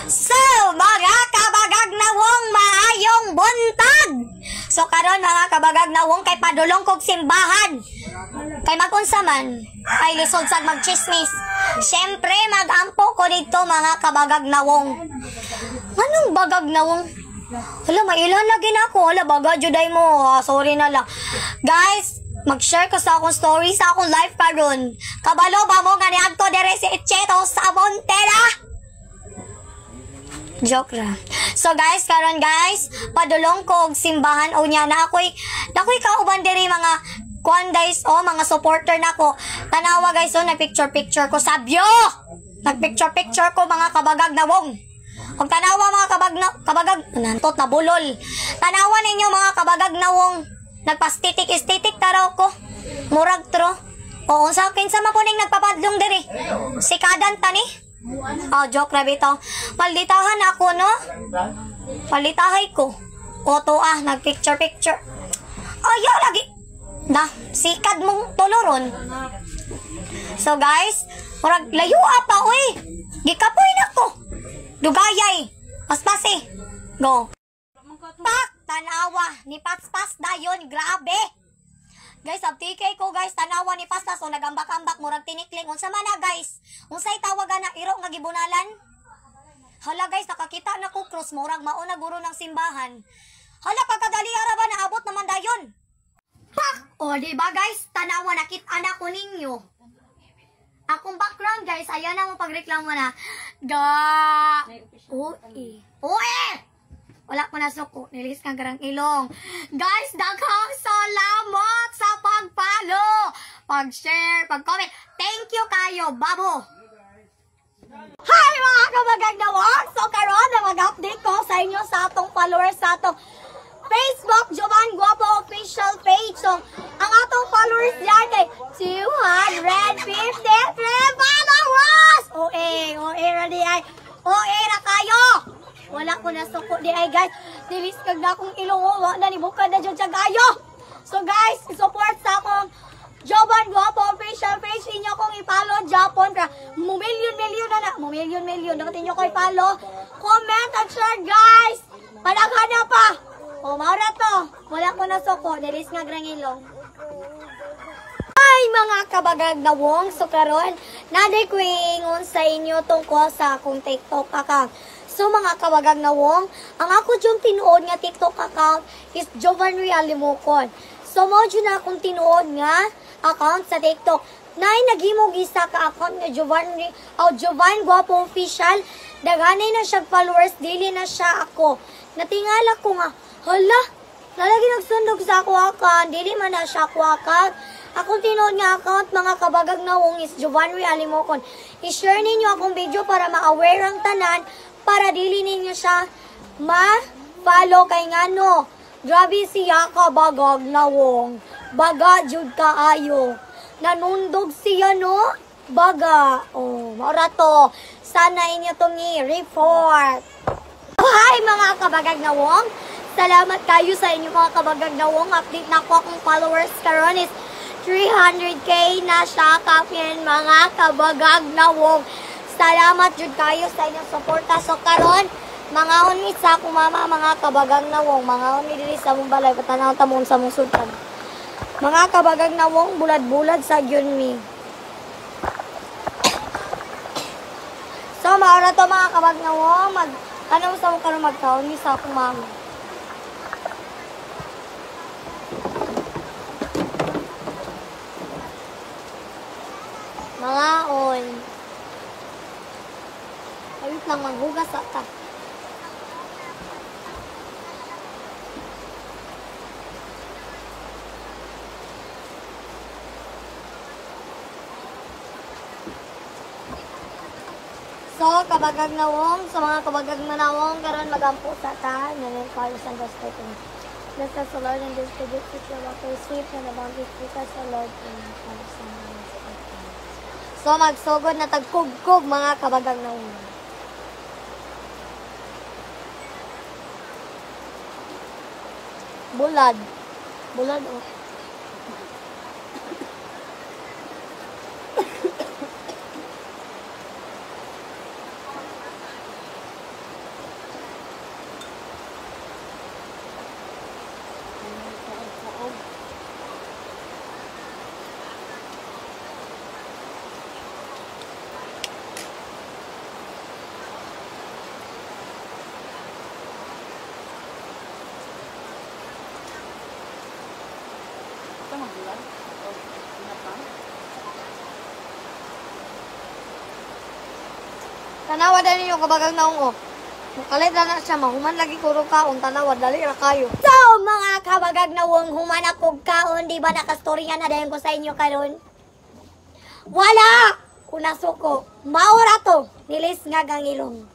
So, mga kabagag na wong maayong buntag. So, karon mga kabagag na wong kay padulong kog simbahan. Kay magunsa man, ay lisod sad magchismis. Syempre, magampo ko dito mga kabagag na wong. Anong bagag na wong? Hala, mailan na ginako. Hala, baga, juday mo. Sorry na lang. Guys, mag-share ko sa akong story sa akong life karon. Kabalo ba mo nga niadto dere si Echeto sa Montera? Joke ra. So guys, karon guys, padulong ko og simbahan o nya na ako'y kauban diri mga kuan guys, mga supporter nako. Tanawa guys, nagpicture ko sabyo. Nagpicture ko mga kabagag na wong. Kung tanawa mga kabagag, nantot na bulol. Tanawa ninyo mga kabagag na wong. Nagpastitik taraw ko. Murag tro. O unsa kinsa mapuning nagpapadlong diri? Sikadan tani. Joke na bitaw. Palditahan ako, no? Palditahay ko. Oto nagpicture. Ayaw lagi. Sikad mong tuluron. So guys, murag layo pa, uy. Gikapoy na ko. Dugayay. Paspasi. Go. Tak, tanawa. Ni paspas dayon. Grabe. Guys, abtikay ko guys, tanawa ni pasta so nagambak-ambak murag tinikling. Unsa man na guys? Unsay tawagan na iro nga gibunalan? Hala guys, nakakita na ko cross murag mao na guro ng simbahan. Hala pagkadali ara ba naabot naman dayon? Pak! O di ba guys, tanawa nakita na ko ninyo. Akong background guys, ayan na mo pagreklamo na. Oe! Wala ko na suko. Nilis kang garang ilong. Guys, daghang salamat sa pagpalo, pag-share, pag-comment. Thank you kayo, babo. Hi mga kabagag na wong. So karon na mag-update ko sa inyo sa atong followers sa atong Facebook, Jovan Guapo Official Page. So, ang atong followers diyan kay 253 followers. Ready ay. Na kayo. Wala ko na suko di ay guys. Dilis kag na akong ilong wa na ni bukad na jud sa gayo. So guys, support sa akong Jovan Guapo Official Page. Inyo kong i-follow Japon pra million na. Million. Dapat inyo ko i-follow. Comment and share guys. Padaghan na pa. Maura to. Wala ko na suko. Dilis nga grang ilong. Hi mga kabagag na wong. So karon naday ko ingon sa inyo tungkol sa akong TikTok account. So mga kabagag na wong, ang ako diyong tinuod nga TikTok account is Jovan Real Limokon. So mo dyan na akong tinuod nga account sa TikTok. Nay naghimog isa ka account nga Jovan Guapo Official. Daganay na siya followers, dili na siya ako. Natingala ko nga, hala, nalagi nagsundog sa ako account, dili man na siya ako account. Akong tinuod nga account mga kabagag na wong is Jovan Real Limokon. I-share ninyo akong video para ma-aware ang tanan, para dili ninyo siya ma-follow kay ngano. Grabe siya kabagag na wong. Baga jud kaayo. Nanundog siya no? Baga. Maura to. Sana inyo itong i-report. Hi mga kabagag na wong. Salamat kayo sa inyo mga kabagag na wong. Update na ko akong followers karon is 300k na siya kapyan mga kabagag na wong. Salamat jud kayo sa inyong suporta. So karon, mga unmi sa akong mama, mga kabagag na wong, mga unmi diri sa mong balay, patanaw tamon sa mong sultan. Mga kabagag na wong, bulad-bulad sa gyun mi. So maura to mga kabagag na wong, ano sa mong karon magkaon mi sa akong mama. Mga on. Ayun lang maghugas ata. So, kabagag na wong, sa mga kabagag na nawong, karon magampo sa ta, nanin kayo sa gospel. Bless us, the Lord, and distribute to your water, sweep na nabangkit kita sa Lord, and kayo sa mga gospel. So, magsugod na tagkugkog mga kabagag na wong. Bulad. Tanawa dali ninyo kabagang naong kalit na siya, mahuman lagi kuro kaon, tanawa, dali ra kayo. So, mga kabagag nawong human akong kaon, di ba nakastorya na dahil ko sa inyo karon? Wala! Kuna suko, maura to, nilis nga gangilong.